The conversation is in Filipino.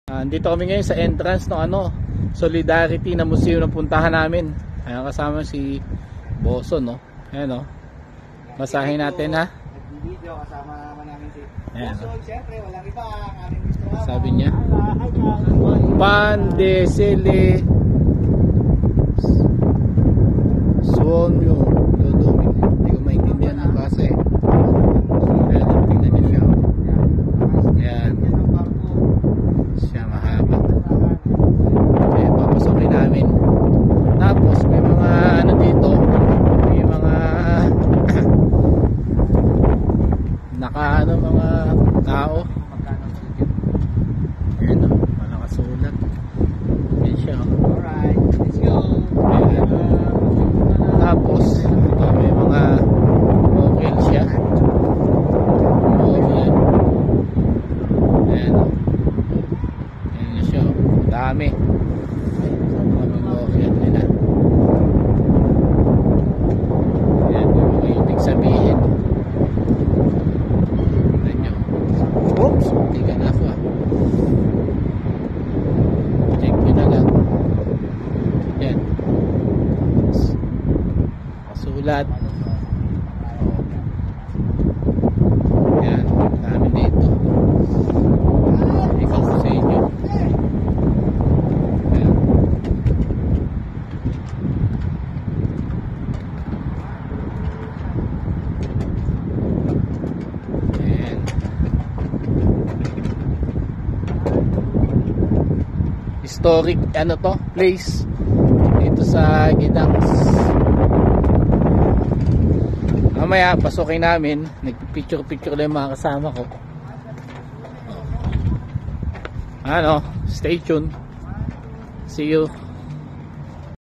Dito kami ngayon sa entrance ng Solidarity na museum na puntahan namin. Ayan, kasama si Boso, no? Ayan, no? Basahin natin, ha? Nag-video, kasama naman namin si Boso. Siyempre, walang iba ang aming gusto. Sabi niya, Pan de Sele Suonyo Lodomi. Hindi ko maintindihan ang basa eh. Ayan, tingnan niyo siya. Ayan. Siya mahaba. Kaya papasokin namin. Tapos may mga dito, may mga mga tao. Ayan o, nakasulat. Ayan siya o. Alright, let's go. Ayan. Tapos ito, may mga mobile siya. Mobile. Ayan o. Ayan siya o. Dami. Mga mobile nila. Ayan, may mga ibig sabihin. Oops, hindi ka na ako check nyo na lang. Yan, masulat. Yan, namin dito ikaw ko sa inyo. Yan. Historic place dito sa Gidangs. Mamaya pasukin namin, nagpipicture lang yung mga kasama ko. Stay tuned, see you.